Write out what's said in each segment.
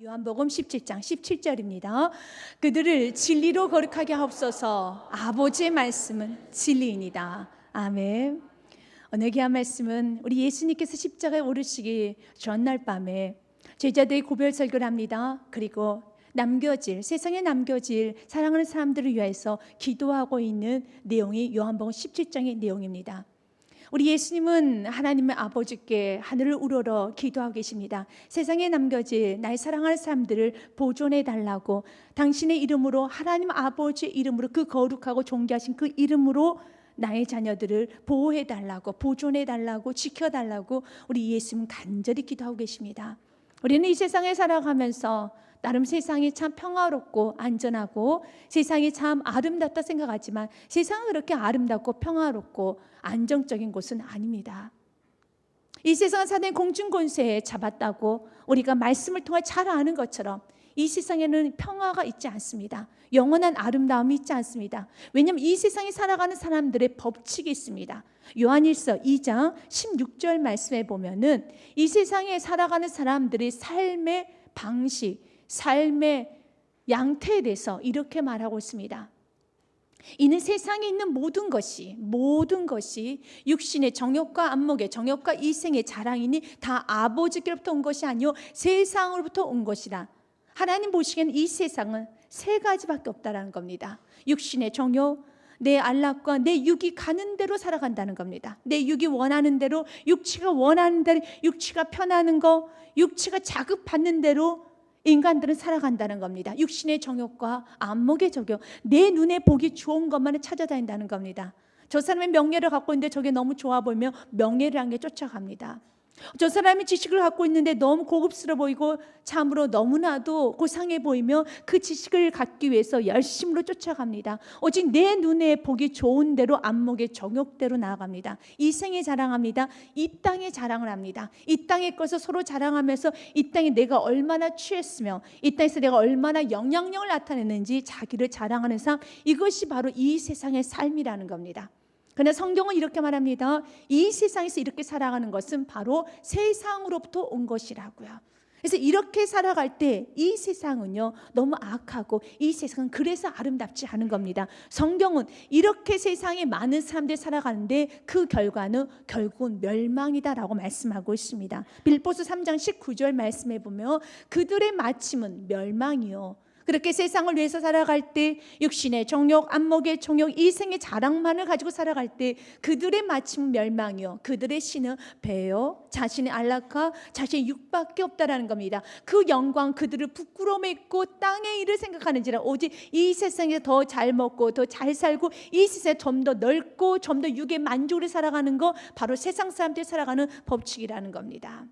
요한복음 17장 17절입니다. 그들을 진리로 거룩하게 하옵소서. 아버지의 말씀은 진리이니다. 아멘. 오늘 귀한 말씀은 우리 예수님께서 십자가에 오르시기 전날 밤에 제자들이 고별 설교를 합니다. 그리고 세상에 남겨질 사랑하는 사람들을 위해서 기도하고 있는 내용이 요한복음 17장의 내용입니다. 우리 예수님은 하나님의 아버지께 하늘을 우러러 기도하고 계십니다. 세상에 남겨질 나의 사랑하는 사람들을 보존해 달라고, 당신의 이름으로, 하나님 아버지의 이름으로, 그 거룩하고 존귀하신 그 이름으로 나의 자녀들을 보호해 달라고, 보존해 달라고, 지켜 달라고 우리 예수님은 간절히 기도하고 계십니다. 우리는 이 세상에 살아가면서 나름 세상이 참 평화롭고 안전하고 세상이 참 아름답다 생각하지만 세상은 그렇게 아름답고 평화롭고 안정적인 곳은 아닙니다. 이 세상은 사단의 공중권세에 잡았다고 우리가 말씀을 통해 잘 아는 것처럼 이 세상에는 평화가 있지 않습니다. 영원한 아름다움이 있지 않습니다. 왜냐하면 이 세상에 살아가는 사람들의 법칙이 있습니다. 요한일서 2장 16절 말씀에 보면은 이 세상에 살아가는 사람들의 삶의 방식, 삶의 양태에 대해서 이렇게 말하고 있습니다. 이는 세상에 있는 모든 것이 육신의 정욕과 안목의 정욕과 이생의 자랑이니 다 아버지께로부터 온 것이 아니요 세상으로부터 온 것이라. 하나님 보시기에는 이 세상은 세 가지밖에 없다라는 겁니다. 육신의 정욕, 내 안락과 내 육이 가는 대로 살아간다는 겁니다. 내 육이 원하는 대로, 육체가 원하는 대로, 육체가 편하는 거, 육체가 자극받는 대로 인간들은 살아간다는 겁니다. 육신의 정욕과 안목의 정욕, 내 눈에 보기 좋은 것만을 찾아다닌다는 겁니다. 저 사람의 명예를 갖고 있는데 저게 너무 좋아 보이면 명예를 향해 쫓아갑니다. 저 사람이 지식을 갖고 있는데 너무 고급스러워 보이고 참으로 너무나도 고상해 보이면 그 지식을 갖기 위해서 열심으로 쫓아갑니다. 오직 내 눈에 보기 좋은 대로 안목의 정욕대로 나아갑니다. 이 생에 자랑합니다. 이 땅에 자랑을 합니다. 이 땅의 것을 서로 자랑하면서 이 땅에 내가 얼마나 취했으며 이 땅에서 내가 얼마나 영향력을 나타냈는지 자기를 자랑하는 삶, 이것이 바로 이 세상의 삶이라는 겁니다. 그러나 성경은 이렇게 말합니다. 이 세상에서 이렇게 살아가는 것은 바로 세상으로부터 온 것이라고요. 그래서 이렇게 살아갈 때 이 세상은요 너무 악하고 이 세상은 그래서 아름답지 않은 겁니다. 성경은 이렇게 세상에 많은 사람들이 살아가는데 그 결과는 결국은 멸망이다라고 말씀하고 있습니다. 빌립보서 3장 19절 말씀해 보면 그들의 마침은 멸망이요, 그렇게 세상을 위해서 살아갈 때 육신의 정욕, 안목의 정욕, 이생의 자랑만을 가지고 살아갈 때 그들의 마침은 멸망이요, 그들의 신은 배요, 자신의 안락과 자신의 육밖에 없다라는 겁니다. 그 영광, 그들을 부끄러움에 있고 땅의 일을 생각하는지라 오직 이 세상에서 더 잘 먹고 더 잘 살고 이 세상에 좀 더 넓고 좀 더 육의 만족으로 살아가는 거, 바로 세상 사람들이 살아가는 법칙이라는 겁니다.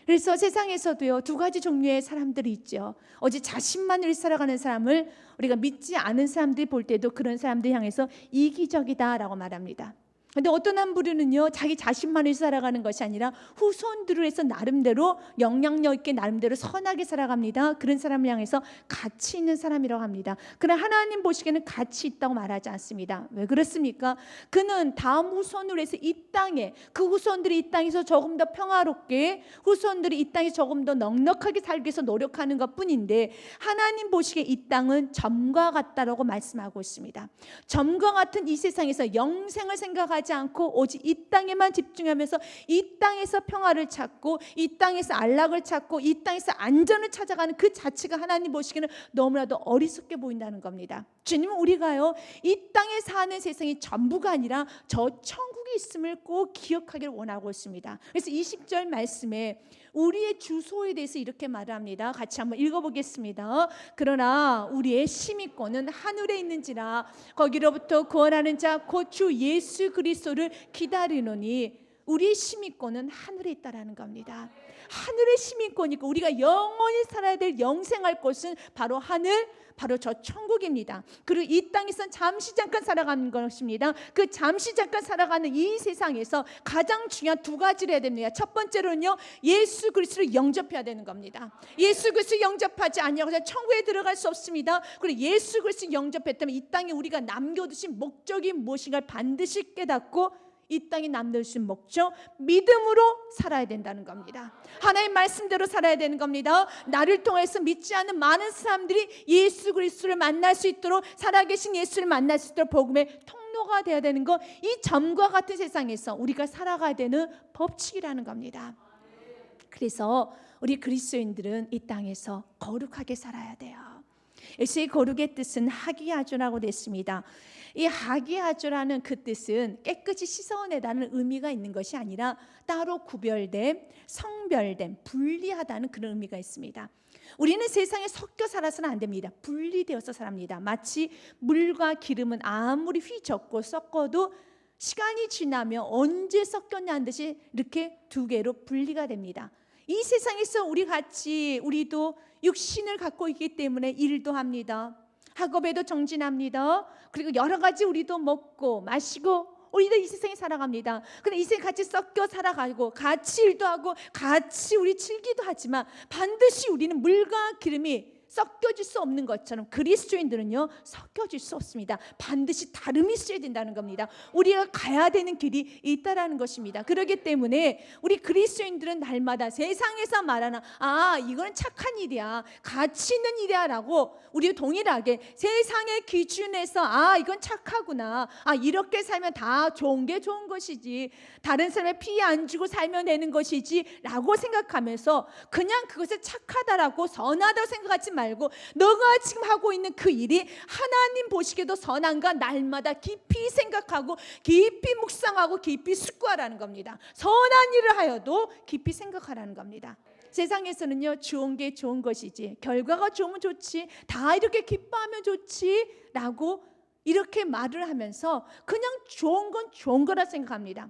그래서 세상에서도요 두 가지 종류의 사람들이 있죠. 오직 자신만을 살아가는 사람을 우리가 믿지 않은 사람들이 볼 때도 그런 사람들 향해서 이기적이다라고 말합니다. 근데 어떤 한 부류는요 자기 자신만을 살아가는 것이 아니라 후손들을 해서 나름대로 영향력 있게 나름대로 선하게 살아갑니다. 그런 사람을 향해서 가치 있는 사람이라고 합니다. 그러나 하나님 보시기에는 가치 있다고 말하지 않습니다. 왜 그렇습니까? 그는 다음 후손으로 해서 이 땅에, 그 후손들이 이 땅에서 조금 더 평화롭게, 후손들이 이 땅에 조금 더 넉넉하게 살기 위해서 노력하는 것뿐인데, 하나님 보시기에 이 땅은 점과 같다라고 말씀하고 있습니다. 점과 같은 이 세상에서 영생을 생각하지 않고 오직 이 땅에만 집중하면서 이 땅에서 평화를 찾고 이 땅에서 안락을 찾고 이 땅에서 안전을 찾아가는 그 자체가 하나님 보시기에는 너무나도 어리석게 보인다는 겁니다. 주님은 우리가요 이 땅에 사는 세상이 전부가 아니라 저 천국이 있음을 꼭 기억하기를 원하고 있습니다. 그래서 20절 말씀에 우리의 주소에 대해서 이렇게 말합니다. 같이 한번 읽어보겠습니다. 그러나 우리의 시민권은 하늘에 있는지라 거기로부터 구원하는 자 곧 주 예수 그리스도를 기다리노니, 우리의 시민권은 하늘에 있다라는 겁니다. 하늘의 시민권이고 우리가 영원히 살아야 될 영생할 곳은 바로 하늘, 바로 저 천국입니다. 그리고 이 땅에서는 잠시 잠깐 살아가는 것입니다. 그 잠시 잠깐 살아가는 이 세상에서 가장 중요한 두 가지를 해야 됩니다. 첫 번째로는요 예수 그리스도를 영접해야 되는 겁니다. 예수 그리스도 영접하지 않냐고 천국에 들어갈 수 없습니다. 그리고 예수 그리스도 영접했다면 이 땅에 우리가 남겨두신 목적이 무엇인가를 반드시 깨닫고 이 땅에 남는 목적, 믿음으로 살아야 된다는 겁니다. 하나님 말씀대로 살아야 되는 겁니다. 나를 통해서 믿지 않는 많은 사람들이 예수 그리스도를 만날 수 있도록, 살아계신 예수를 만날 수 있도록 복음의 통로가 되어야 되는 것, 이 점과 같은 세상에서 우리가 살아가야 되는 법칙이라는 겁니다. 그래서 우리 그리스도인들은 이 땅에서 거룩하게 살아야 돼요. 예수의 거룩의 뜻은 하기야조라고 됐습니다. 이 하기야조라는 그 뜻은 깨끗이 씻어내다는 의미가 있는 것이 아니라 따로 구별된, 성별된, 분리하다는 그런 의미가 있습니다. 우리는 세상에 섞여 살아서는 안 됩니다. 분리되어서 살합니다. 마치 물과 기름은 아무리 휘젓고 섞어도 시간이 지나면 언제 섞였냐는 듯이 이렇게 두 개로 분리가 됩니다. 이 세상에서 우리도 육신을 갖고 있기 때문에 일도 합니다. 학업에도 정진합니다. 그리고 여러 가지 우리도 먹고 마시고 우리도 이 세상에 살아갑니다. 근데 이 세상에 같이 섞여 살아가고 같이 일도 하고 같이 우리 즐기도 하지만 반드시 우리는 물과 기름이 섞여질 수 없는 것처럼 그리스도인들은요 섞여질 수 없습니다. 반드시 다름이 있어야 된다는 겁니다. 우리가 가야 되는 길이 있다라는 것입니다. 그렇기 때문에 우리 그리스도인들은 날마다 세상에서 말하는 이건 착한 일이야, 가치 있는 일이야 라고 우리 동일하게 세상의 기준에서 이건 착하구나, 이렇게 살면 다 좋은 게 좋은 것이지, 다른 사람의 피해 안 주고 살면 되는 것이지 라고 생각하면서 그냥 그것을 착하다라고 선하다고 생각하지 말고 너가 지금 하고 있는 그 일이 하나님 보시기에도 선한가 날마다 깊이 생각하고 깊이 묵상하고 깊이 숙고하라는 겁니다. 선한 일을 하여도 깊이 생각하라는 겁니다. 세상에서는요 좋은 게 좋은 것이지, 결과가 좋으면 좋지, 다 이렇게 기뻐하면 좋지 라고 이렇게 말을 하면서 그냥 좋은 건 좋은 거라 생각합니다.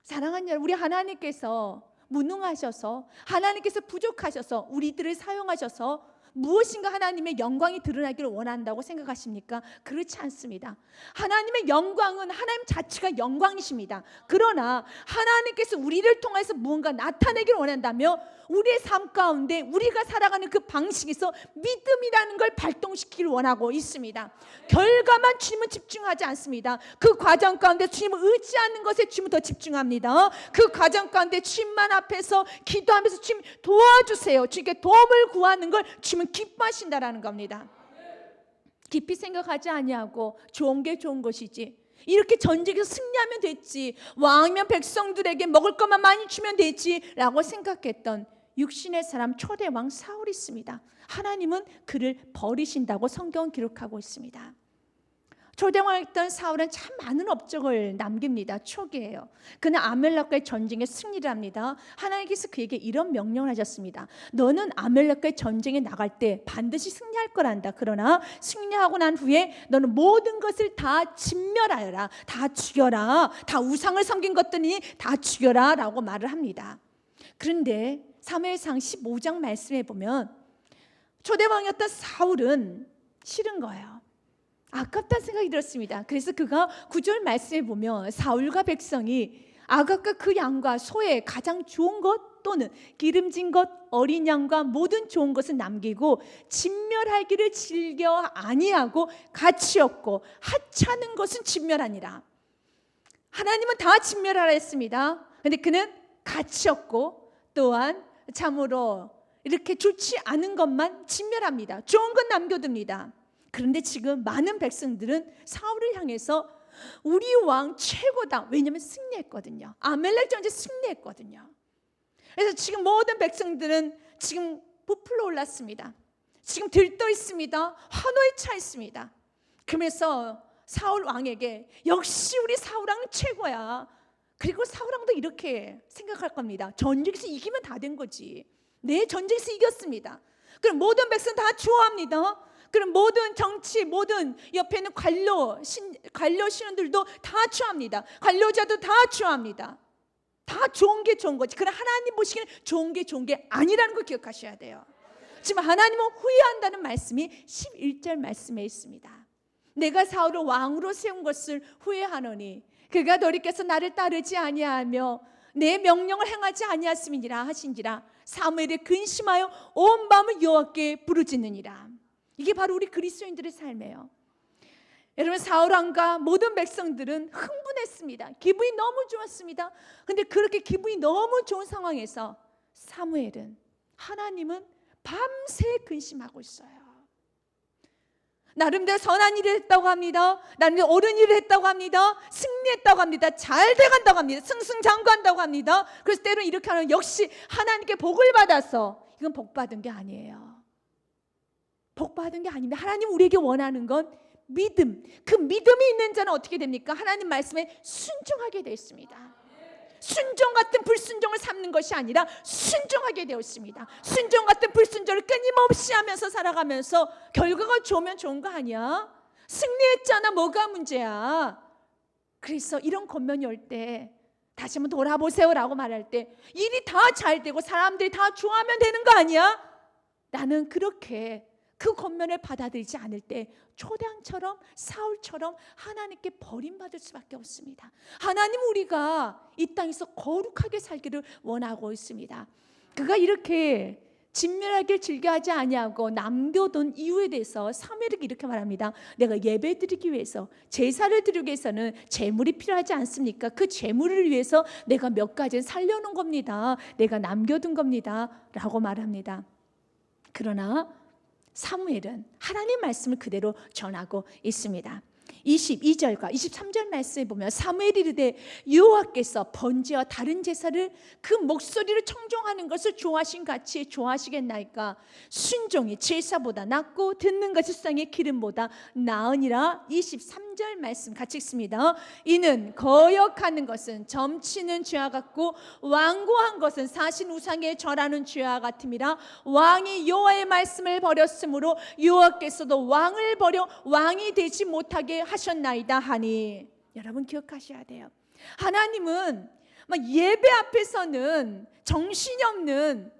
사랑하는 여러분, 우리 하나님께서 무능하셔서, 하나님께서 부족하셔서 우리들을 사용하셔서 무엇인가 하나님의 영광이 드러나기를 원한다고 생각하십니까? 그렇지 않습니다. 하나님의 영광은 하나님 자체가 영광이십니다. 그러나 하나님께서 우리를 통해서 무언가 나타내기를 원한다며 우리의 삶 가운데 우리가 살아가는 그 방식에서 믿음이라는 걸 발동시키기를 원하고 있습니다. 결과만 주님은 집중하지 않습니다. 그 과정 가운데 주님을 의지하는 것에 주님은 더 집중합니다. 그 과정 가운데 주님만 앞에서 기도하면서 주님 도와주세요, 주님께 도움을 구하는 걸 주님은 기뻐하신다라는 겁니다. 깊이 생각하지 아니하고 좋은 게 좋은 것이지, 이렇게 전쟁에서 승리하면 됐지, 왕이면 백성들에게 먹을 것만 많이 주면 되지 라고 생각했던 육신의 사람 초대 왕 사울이 있습니다. 하나님은 그를 버리신다고 성경은 기록하고 있습니다. 초대 왕이었던 사울은 참 많은 업적을 남깁니다. 초기에요. 그는 아말렉과의 전쟁에 승리를 합니다. 하나님께서 그에게 이런 명령을 하셨습니다. 너는 아말렉과의 전쟁에 나갈 때 반드시 승리할 거란다. 그러나 승리하고 난 후에 너는 모든 것을 다 진멸하여라, 다 죽여라, 다 우상을 섬긴 것들이니 다 죽여라 라고 말을 합니다. 그런데 사무엘상 15장 말씀에 보면 초대 왕이었던 사울은 싫은 거예요. 아깝다는 생각이 들었습니다. 그래서 그가 9절 말씀에 보면 사울과 백성이 아각과 그 양과 소의 가장 좋은 것 또는 기름진 것, 어린 양과 모든 좋은 것을 남기고 진멸하기를 즐겨 아니하고 가치 없고 하찮은 것은 진멸하니라. 하나님은 다 진멸하라 했습니다. 그런데 그는 가치 없고 또한 참으로 이렇게 좋지 않은 것만 진멸합니다. 좋은 건 남겨둡니다. 그런데 지금 많은 백성들은 사울을 향해서 우리 왕 최고다. 왜냐하면 승리했거든요. 아말렉 전쟁 승리했거든요. 그래서 지금 모든 백성들은 지금 부풀어 올랐습니다. 지금 들떠 있습니다. 환호에 차 있습니다. 그러면서 사울 왕에게 역시 우리 사울 왕은 최고야. 그리고 사울 왕도 이렇게 생각할 겁니다. 전쟁에서 이기면 다 된 거지. 네, 전쟁에서 이겼습니다. 그럼 모든 백성 다 좋아합니다. 그럼 모든 정치, 모든 옆에 있는 관료 신원들도 다 좋아합니다. 관료자도 다 좋아합니다. 다 좋은 게 좋은 거지. 그러나 하나님 보시기에는 좋은 게 좋은 게 아니라는 걸 기억하셔야 돼요. 지금 하나님은 후회한다는 말씀이 11절 말씀에 있습니다. 내가 사울을 왕으로 세운 것을 후회하노니 그가 돌이켜서 나를 따르지 아니하며 내 명령을 행하지 아니하였음이니라 하신지라. 사무엘이 근심하여 온 밤을 여호와께 부르짖느니라. 이게 바로 우리 그리스도인들의 삶이에요. 여러분, 사울왕과 모든 백성들은 흥분했습니다. 기분이 너무 좋았습니다. 근데 그렇게 기분이 너무 좋은 상황에서 사무엘은, 하나님은 밤새 근심하고 있어요. 나름대로 선한 일을 했다고 합니다. 나름대로 옳은 일을 했다고 합니다. 승리했다고 합니다. 잘 돼간다고 합니다. 승승장구한다고 합니다. 그래서 때로는 이렇게 하는, 역시 하나님께 복을 받아서, 이건 복 받은 게 아니에요. 복 받은 게 아닙니다. 하나님 우리에게 원하는 건 믿음. 그 믿음이 있는 자는 어떻게 됩니까? 하나님 말씀에 순종하게 되어 있습니다. 순종 같은 불순종을 삼는 것이 아니라 순종하게 되었습니다. 순종 같은 불순종을 끊임없이 하면서 살아가면서 결과가 좋으면 좋은 거 아니야? 승리했잖아, 뭐가 문제야? 그래서 이런 권면이 올 때 다시 한번 돌아보세요라고 말할 때 일이 다 잘 되고 사람들이 다 좋아하면 되는 거 아니야? 나는 그렇게 그 권면을 받아들이지 않을 때 초대왕처럼, 사울처럼 하나님께 버림받을 수밖에 없습니다. 하나님, 우리가 이 땅에서 거룩하게 살기를 원하고 있습니다. 그가 이렇게 진멸하기를 즐겨하지 아니하고 남겨둔 이유에 대해서 사무엘이 이렇게 말합니다. 내가 예배드리기 위해서, 제사를 드리기 위해서는 재물이 필요하지 않습니까? 그 재물을 위해서 내가 몇 가지는 살려놓은 겁니다. 내가 남겨둔 겁니다 라고 말합니다. 그러나 사무엘은 하나님 말씀을 그대로 전하고 있습니다. 22절과 23절 말씀에 보면 사무엘이 이르되 여호와께서 번제와 다른 제사를 그 목소리를 청종하는 것을 좋아하신 같이 좋아하시겠나이까? 순종이 제사보다 낫고 듣는 것이 수상의 기름보다 나으니라. 23절 말씀 같이 읽습니다. 이는 거역하는 것은 점치는 죄와 같고 완고한 것은 사신 우상에 절하는 죄와 같음이라. 왕이 여호와의 말씀을 버렸으므로 여호와께서도 왕을 버려 왕이 되지 못하게 하셨나이다 하니. 여러분 기억하셔야 돼요. 하나님은 예배 앞에서는 정신이 없는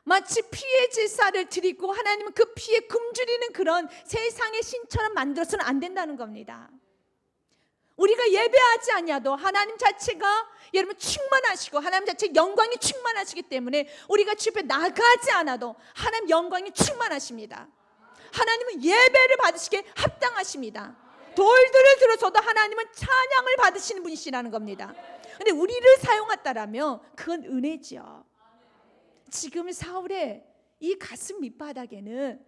마치 피의 제사를 드리고 하나님은 그 피에 굶주리는 그런 세상의 신처럼 만들어서는 안 된다는 겁니다. 우리가 예배하지 않아도 하나님 자체가 여러분 충만하시고 하나님 자체 영광이 충만하시기 때문에 우리가 집에 나가지 않아도 하나님 영광이 충만하십니다. 하나님은 예배를 받으시기에 합당하십니다. 돌들을 들어서도 하나님은 찬양을 받으시는 분이시라는 겁니다. 그런데 우리를 사용했다라면 그건 은혜죠. 지금 사울의 이 가슴 밑바닥에는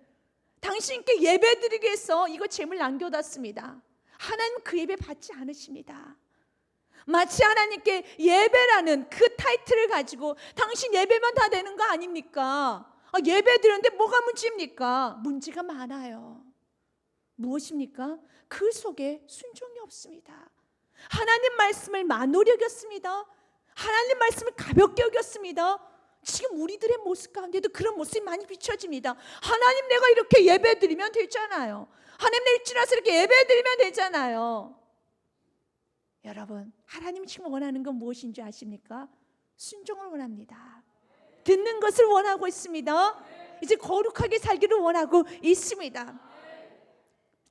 당신께 예배드리기 위해서 이거 재물 남겨뒀습니다. 하나님 그 예배 받지 않으십니다. 마치 하나님께 예배라는 그 타이틀을 가지고 당신 예배만 다 되는 거 아닙니까? 예배 드렸는데 뭐가 문제입니까? 문제가 많아요. 무엇입니까? 그 속에 순종이 없습니다. 하나님 말씀을 만홀히 여겼습니다. 하나님 말씀을 가볍게 여겼습니다. 지금 우리들의 모습 가운데도 그런 모습이 많이 비춰집니다. 하나님, 내가 이렇게 예배 드리면 되잖아요. 하나님, 내 일주일에서 이렇게 예배 드리면 되잖아요. 여러분, 하나님이 지금 원하는 건 무엇인지 아십니까? 순종을 원합니다. 듣는 것을 원하고 있습니다. 이제 거룩하게 살기를 원하고 있습니다.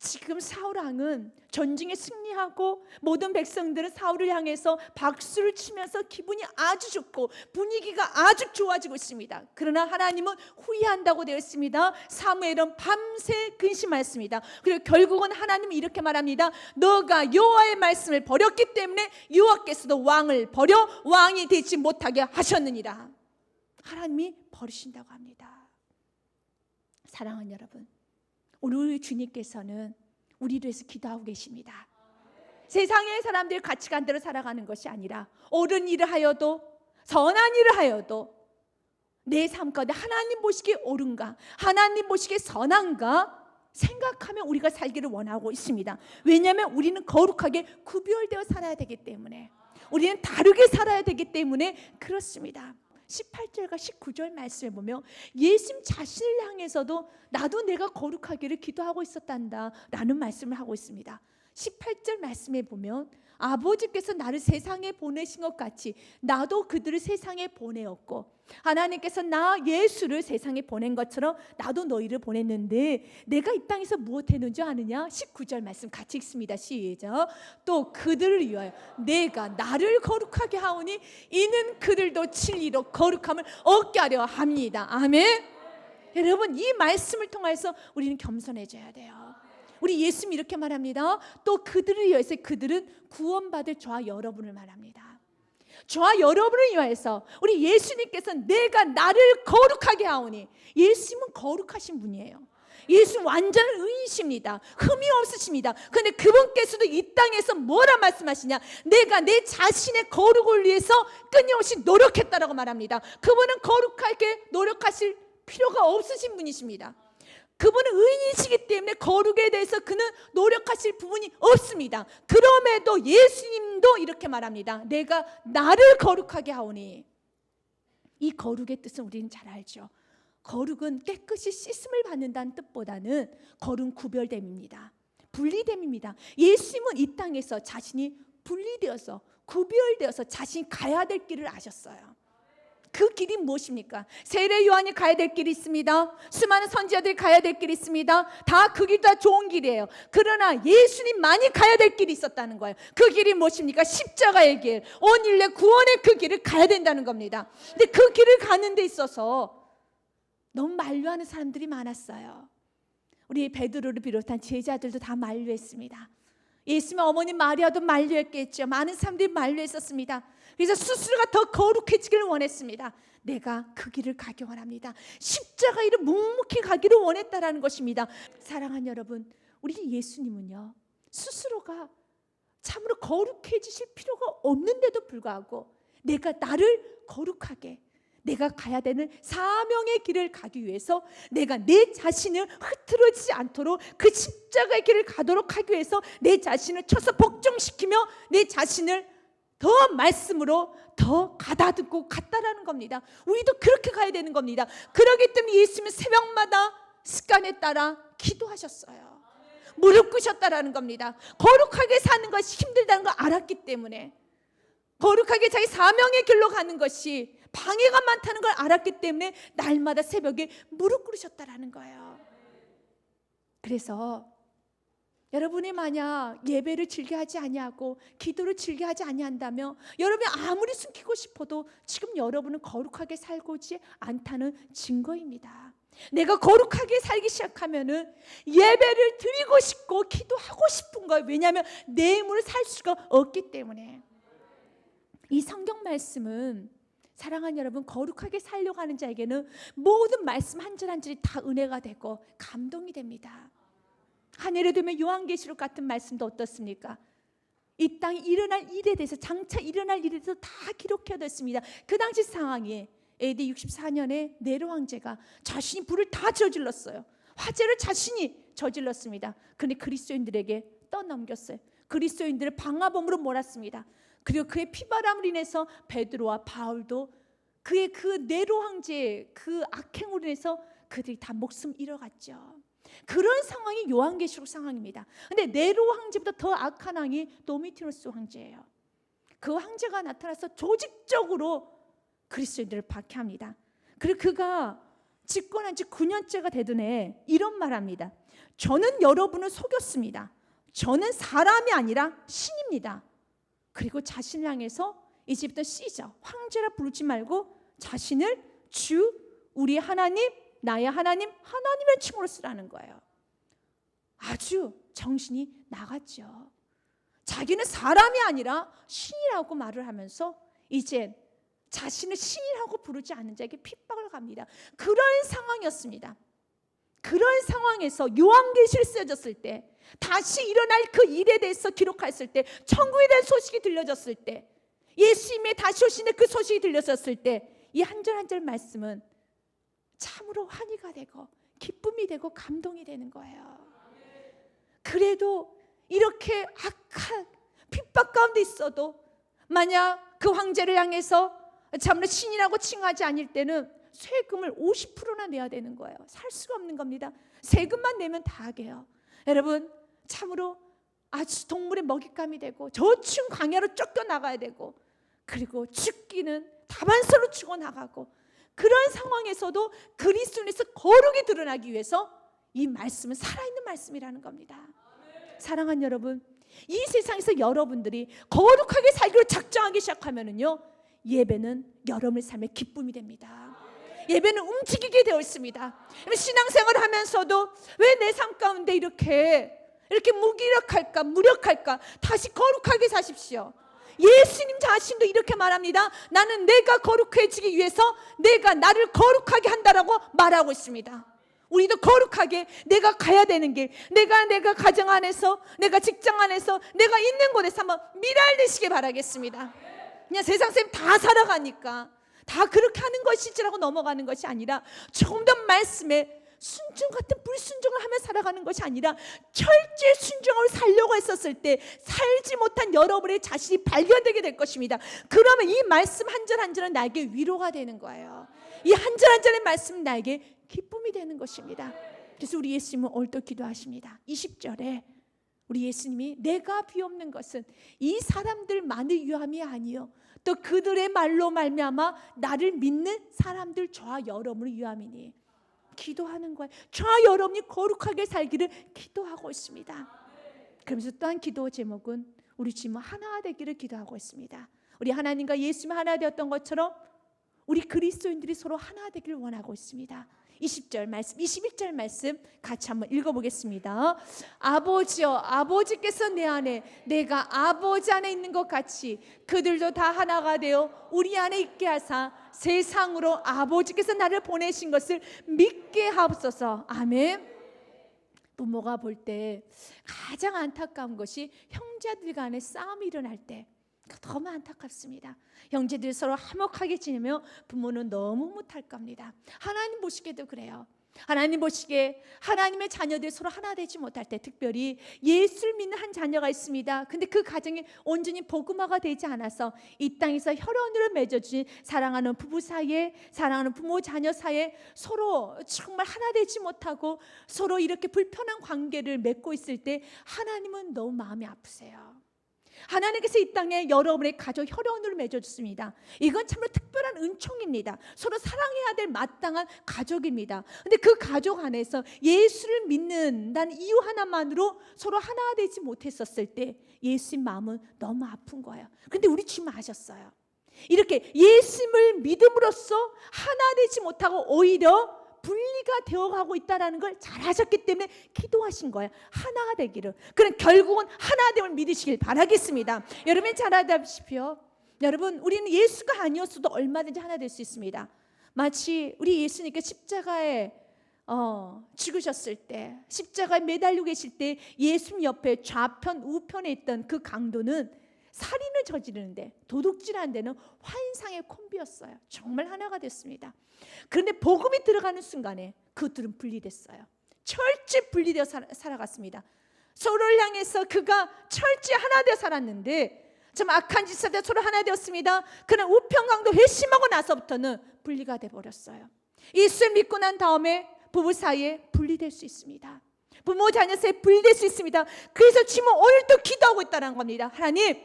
지금 사울왕은 전쟁에 승리하고 모든 백성들은 사울을 향해서 박수를 치면서 기분이 아주 좋고 분위기가 아주 좋아지고 있습니다. 그러나 하나님은 후회한다고 되어 있습니다. 사무엘은 밤새 근심하였습니다. 그리고 결국은 하나님은 이렇게 말합니다. 너가 여호와의 말씀을 버렸기 때문에 여호와께서도 왕을 버려 왕이 되지 못하게 하셨느니라. 하나님이 버리신다고 합니다. 사랑하는 여러분, 오늘 주님께서는 우리를 위해서 기도하고 계십니다. 세상의 사람들의 가치관대로 살아가는 것이 아니라 옳은 일을 하여도 선한 일을 하여도 내 삶 가운데 하나님 보시기에 옳은가, 하나님 보시기에 선한가 생각하며 우리가 살기를 원하고 있습니다. 왜냐하면 우리는 거룩하게 구별되어 살아야 되기 때문에, 우리는 다르게 살아야 되기 때문에 그렇습니다. 18절과 19절 말씀에 보면 예수님 자신을 향해서도 나도 내가 거룩하기를 기도하고 있었단다 라는 말씀을 하고 있습니다. 18절 말씀에 보면 아버지께서 나를 세상에 보내신 것 같이 나도 그들을 세상에 보내었고, 하나님께서 나 예수를 세상에 보낸 것처럼 나도 너희를 보냈는데 내가 이 땅에서 무엇했는지 아느냐? 19절 말씀 같이 읽습니다. 시작. 또 그들을 위하여 내가 나를 거룩하게 하오니 이는 그들도 진리로 거룩함을 얻게 하려 합니다. 아멘. 여러분, 이 말씀을 통해서 우리는 겸손해져야 돼요. 우리 예수님이 이렇게 말합니다. 또 그들을 위해서 그들은 구원받을 저와 여러분을 말합니다. 저와 여러분을 위하여서 우리 예수님께서 내가 나를 거룩하게 하오니, 예수님은 거룩하신 분이에요. 예수 완전 의인이십니다. 흠이 없으십니다. 그런데 그분께서도 이 땅에서 뭐라 말씀하시냐, 내가 내 자신의 거룩을 위해서 끊임없이 노력했다라고 말합니다. 그분은 거룩하게 노력하실 필요가 없으신 분이십니다. 그분은 의인이시기 때문에 거룩에 대해서 그는 노력하실 부분이 없습니다. 그럼에도 예수님도 이렇게 말합니다. 내가 나를 거룩하게 하오니. 이 거룩의 뜻은 우리는 잘 알죠. 거룩은 깨끗이 씻음을 받는다는 뜻보다는 거룩은 구별됨입니다. 분리됨입니다. 예수님은 이 땅에서 자신이 분리되어서 구별되어서 자신이 가야 될 길을 아셨어요. 그 길이 무엇입니까? 세례 요한이 가야 될 길이 있습니다. 수많은 선지자들이 가야 될 길이 있습니다. 다 그 길 다 좋은 길이에요. 그러나 예수님만이 가야 될 길이 있었다는 거예요. 그 길이 무엇입니까? 십자가의 길, 온 인류 구원의 그 길을 가야 된다는 겁니다. 근데 그 길을 가는 데 있어서 너무 만류하는 사람들이 많았어요. 우리 베드로를 비롯한 제자들도 다 만류했습니다. 예수님의 어머니 마리아도 만류했겠죠. 많은 사람들이 만류했었습니다. 그래서 스스로가 더 거룩해지기를 원했습니다. 내가 그 길을 가기 원합니다. 십자가 길을 묵묵히 가기를 원했다라는 것입니다. 사랑하는 여러분, 우리 예수님은요, 스스로가 참으로 거룩해지실 필요가 없는데도 불구하고 내가 나를 거룩하게, 내가 가야 되는 사명의 길을 가기 위해서 내가 내 자신을 흐트러지지 않도록 그 십자가의 길을 가도록 하기 위해서 내 자신을 쳐서 복종시키며 내 자신을 더 말씀으로 더 가다듬고 갔다라는 겁니다. 우리도 그렇게 가야 되는 겁니다. 그렇기 때문에 예수님은 새벽마다 습관에 따라 기도하셨어요. 무릎 꿇으셨다라는 겁니다. 거룩하게 사는 것이 힘들다는 걸 알았기 때문에, 거룩하게 자기 사명의 길로 가는 것이 방해가 많다는 걸 알았기 때문에 날마다 새벽에 무릎 꿇으셨다라는 거예요. 그래서 여러분이 만약 예배를 즐겨하지 아니하고 기도를 즐겨하지 아니한다면 여러분이 아무리 숨기고 싶어도 지금 여러분은 거룩하게 살고지 않다는 증거입니다. 내가 거룩하게 살기 시작하면은 예배를 드리고 싶고 기도하고 싶은 거예요. 왜냐하면 내 힘으로 살 수가 없기 때문에. 이 성경 말씀은 사랑하는 여러분, 거룩하게 살려고 하는 자에게는 모든 말씀 한 절 한 절이 다 은혜가 되고 감동이 됩니다. 한 예를 들면 요한계시록 같은 말씀도 어떻습니까? 이 땅에 일어날 일에 대해서, 장차 일어날 일에 대해서 다 기록해뒀습니다. 그 당시 상황에 AD 64년에 네로 황제가 자신이 불을 다 저질렀어요. 화재를 자신이 저질렀습니다. 그런데 그리스도인들에게 떠넘겼어요. 그리스도인들을 방화범으로 몰았습니다. 그리고 그의 피바람으로 인해서 베드로와 바울도 그의 그 네로 황제의 그 악행으로 인해서 그들이 다 목숨 잃어갔죠. 그런 상황이 요한계시록 상황입니다. 근데 네로 황제보다 더 악한 왕이 도미티누스 황제예요. 그 황제가 나타나서 조직적으로 그리스도인들을 박해합니다. 그리고 그가 집권한 지 9년째가 되던 해 이런 말합니다. 저는 여러분을 속였습니다. 저는 사람이 아니라 신입니다. 그리고 자신을 향해서 이제부터 시저, 황제라 부르지 말고 자신을 주, 우리 하나님, 나의 하나님, 하나님의 칭호로 쓰라는 거예요. 아주 정신이 나갔죠. 자기는 사람이 아니라 신이라고 말을 하면서 이제 자신을 신이라고 부르지 않는 자에게 핍박을 갑니다. 그런 상황이었습니다. 그런 상황에서 요한계시를 쓰여졌을 때, 다시 일어날 그 일에 대해서 기록했을 때, 천국에 대한 소식이 들려졌을 때, 예수님의 다시 오시는 그 소식이 들려졌을 때, 이 한 절 한 절 말씀은 참으로 환희가 되고 기쁨이 되고 감동이 되는 거예요. 그래도 이렇게 악한 핍박 가운데 있어도 만약 그 황제를 향해서 참으로 신이라고 칭하지 않을 때는 세금을 50%나 내야 되는 거예요. 살 수가 없는 겁니다. 세금만 내면 다 하게요. 여러분, 참으로 아주 동물의 먹잇감이 되고 저층 광야로 쫓겨나가야 되고, 그리고 죽기는 다반사로 죽어나가고, 그런 상황에서도 그리스도에서 거룩이 드러나기 위해서 이 말씀은 살아있는 말씀이라는 겁니다. 사랑하는 여러분, 이 세상에서 여러분들이 거룩하게 살기로 작정하기 시작하면은요, 예배는 여러분의 삶의 기쁨이 됩니다. 예배는 움직이게 되어 있습니다. 신앙생활을 하면서도 왜 내 삶 가운데 이렇게 이렇게 무기력할까, 무력할까? 다시 거룩하게 사십시오. 예수님 자신도 이렇게 말합니다. 나는 내가 거룩해지기 위해서 내가 나를 거룩하게 한다라고 말하고 있습니다. 우리도 거룩하게 내가 가야 되는 길, 내가 가정 안에서, 내가 직장 안에서, 내가 있는 곳에서 한번 밀어내시길 바라겠습니다. 그냥 세상 사람 다 살아가니까 다 그렇게 하는 것이지라고 넘어가는 것이 아니라 조금 더 말씀에 순종 같은 불순종을 하며 살아가는 것이 아니라 철저히 순종을 살려고 했었을 때 살지 못한 여러분의 자신이 발견되게 될 것입니다. 그러면 이 말씀 한 절 한 절은 나에게 위로가 되는 거예요. 이 한 절 한 절의 말씀은 나에게 기쁨이 되는 것입니다. 그래서 우리 예수님은 오늘도 기도하십니다. 20절에 우리 예수님이 내가 비옵는 것은 이 사람들만의 유함이 아니요 또 그들의 말로 말미암아 나를 믿는 사람들 저와 여러분의 유함이니 기도하는 거예요. 저와 여러분이 거룩하게 살기를 기도하고 있습니다. 그러면서 또한 기도 제목은 우리 주님은 하나 되기를 기도하고 있습니다. 우리 하나님과 예수님 하나 되었던 것처럼 우리 그리스도인들이 서로 하나 되기를 원하고 있습니다. 20절 말씀, 21절 말씀 같이 한번 읽어보겠습니다. 아버지여, 아버지께서 내 안에 내가 아버지 안에 있는 것 같이 그들도 다 하나가 되어 우리 안에 있게 하사 세상으로 아버지께서 나를 보내신 것을 믿게 하옵소서. 아멘. 부모가 볼 때 가장 안타까운 것이 형제들 간의 싸움이 일어날 때 너무 안타깝습니다. 형제들 서로 화목하게 지내며 부모는 너무 못할 겁니다. 하나님 보시기에도 그래요. 하나님 보시기에 하나님의 자녀들 서로 하나 되지 못할 때, 특별히 예수를 믿는 한 자녀가 있습니다. 근데 그 가정이 온전히 복음화가 되지 않아서 이 땅에서 혈연으로 맺어주신 사랑하는 부부 사이에, 사랑하는 부모 자녀 사이에 서로 정말 하나 되지 못하고 서로 이렇게 불편한 관계를 맺고 있을 때 하나님은 너무 마음이 아프세요. 하나님께서 이 땅에 여러분의 가족 혈연으로 맺어줬습니다. 이건 참으로 특별한 은총입니다. 서로 사랑해야 될 마땅한 가족입니다. 근데 그 가족 안에서 예수를 믿는다는 이유 하나만으로 서로 하나 되지 못했었을 때 예수님 마음은 너무 아픈 거예요. 근데 우리 주님 아셨어요. 이렇게 예수님을 믿음으로써 하나 되지 못하고 오히려 분리가 되어가고 있다는 걸 잘 아셨기 때문에 기도하신 거예요. 하나가 되기를. 그럼 결국은 하나됨을 믿으시길 바라겠습니다. 여러분 잘 알아두십시오. 여러분 우리는 예수가 아니었어도 얼마든지 하나 될 수 있습니다. 마치 우리 예수님께 십자가에 죽으셨을 때, 십자가에 매달리고 계실 때 예수님 옆에 좌편 우편에 있던 그 강도는 살인을 저지르는데, 도둑질하는 데는 환상의 콤비였어요. 정말 하나가 됐습니다. 그런데 복음이 들어가는 순간에 그들은 분리됐어요. 철저히 분리되어 살아갔습니다. 서로를 향해서 그가 철저히 하나 되어 살았는데 좀 악한 짓을 하다 서로 하나 되었습니다. 그러나 우편강도 회심하고 나서부터는 분리가 돼버렸어요. 예수를 믿고 난 다음에 부부 사이에 분리될 수 있습니다. 부모 자녀 사이에 분리될 수 있습니다. 그래서 주님은 오늘도 기도하고 있다는 겁니다. 하나님,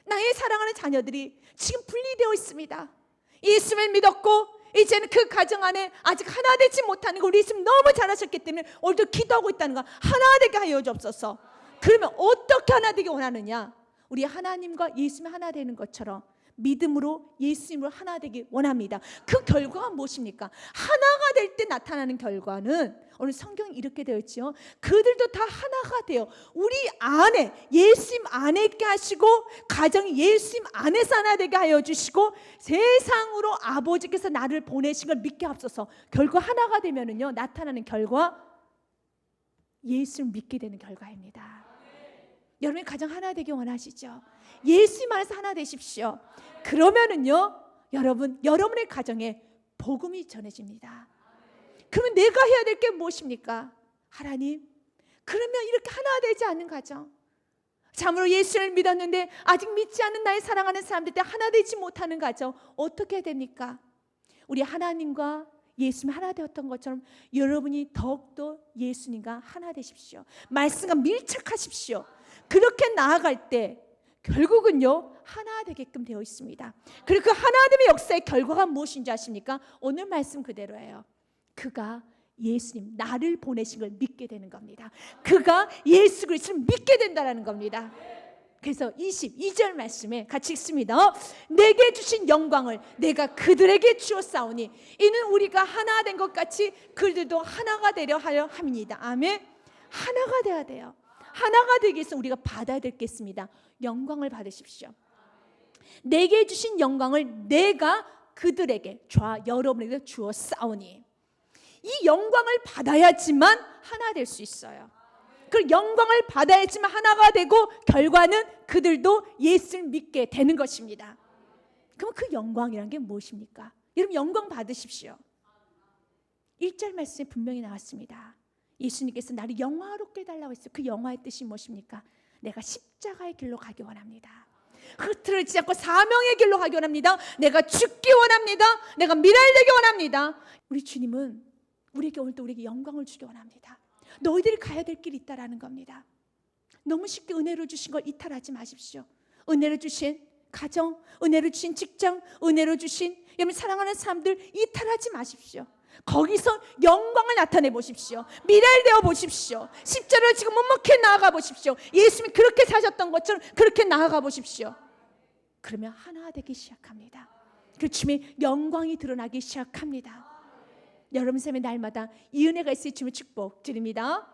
나의 사랑하는 자녀들이 지금 분리되어 있습니다. 예수를 믿었고 이제는 그 가정 안에 아직 하나 되지 못하는 거 우리 예수님 너무 잘하셨기 때문에 오늘도 기도하고 있다는 거 하나 되게 하여 주옵소서. 그러면 어떻게 하나 되기 원하느냐? 우리 하나님과 예수님이 하나 되는 것처럼 믿음으로 예수님으로 하나 되기 원합니다. 그 결과가 무엇입니까? 하나가 될 때 나타나는 결과는 오늘 성경이 이렇게 되어 있죠. 그들도 다 하나가 되어 우리 안에 예수님 안에 있게 하시고 가정이 예수님 안에서 하나 되게 하여 주시고 세상으로 아버지께서 나를 보내신 걸 믿게 하옵소서. 결과 하나가 되면은요 나타나는 결과 예수를 믿게 되는 결과입니다. 여러분이 가정 하나 되기 원하시죠? 예수님 안에서 하나 되십시오. 그러면은요 여러분의 가정에 복음이 전해집니다. 그러면 내가 해야 될 게 무엇입니까? 하나님, 그러면 이렇게 하나 되지 않는 가정, 참으로 예수를 믿었는데 아직 믿지 않는 나의 사랑하는 사람들 때 하나 되지 못하는 가정 어떻게 해야 됩니까? 우리 하나님과 예수님 하나 되었던 것처럼 여러분이 더욱더 예수님과 하나 되십시오. 말씀과 밀착하십시오. 그렇게 나아갈 때 결국은요 하나 되게끔 되어 있습니다. 그리고 그 하나됨의 역사의 결과가 무엇인지 아십니까? 오늘 말씀 그대로예요. 그가 예수님 나를 보내신 걸 믿게 되는 겁니다. 그가 예수 그리스도를 믿게 된다는 겁니다. 그래서 22절 말씀에 같이 읽습니다. 내게 주신 영광을 내가 그들에게 주었사오니 이는 우리가 하나 된 것 같이 그들도 하나가 되려 하려 함이니이다. 아멘. 하나가 되어야 돼요. 하나가 되기 위해서 우리가 받아야 될 게 있습니다. 영광을 받으십시오. 내게 주신 영광을 내가 그들에게, 저와 여러분에게 주어 싸우니, 이 영광을 받아야지만 하나 될 수 있어요. 그 영광을 받아야지만 하나가 되고 결과는 그들도 예수를 믿게 되는 것입니다. 그럼 그 영광이란 게 무엇입니까? 여러분, 영광 받으십시오. 1절 말씀에 분명히 나왔습니다. 예수님께서 나를 영화롭게 해달라고 했어요. 그 영화의 뜻이 무엇입니까? 내가 십자가의 길로 가기 원합니다. 흐트러지지 않고 사명의 길로 가기 원합니다. 내가 죽기 원합니다. 내가 미랄되기 원합니다. 우리 주님은 우리에게 오늘도 우리에게 영광을 주기 원합니다. 너희들이 가야 될 길이 있다라는 겁니다. 너무 쉽게 은혜로 주신 걸 이탈하지 마십시오. 은혜로 주신 가정, 은혜로 주신 직장, 은혜로 주신 여러분 사랑하는 사람들 이탈하지 마십시오. 거기서 영광을 나타내 보십시오. 미랄되어 보십시오. 십자가를 지금 묵묵히 나아가 보십시오. 예수님이 그렇게 사셨던 것처럼 그렇게 나아가 보십시오. 그러면 하나 되기 시작합니다. 그 주님의 영광이 드러나기 시작합니다. 여러분 삶의 날마다 이 은혜가 있을 주님의 축복 드립니다.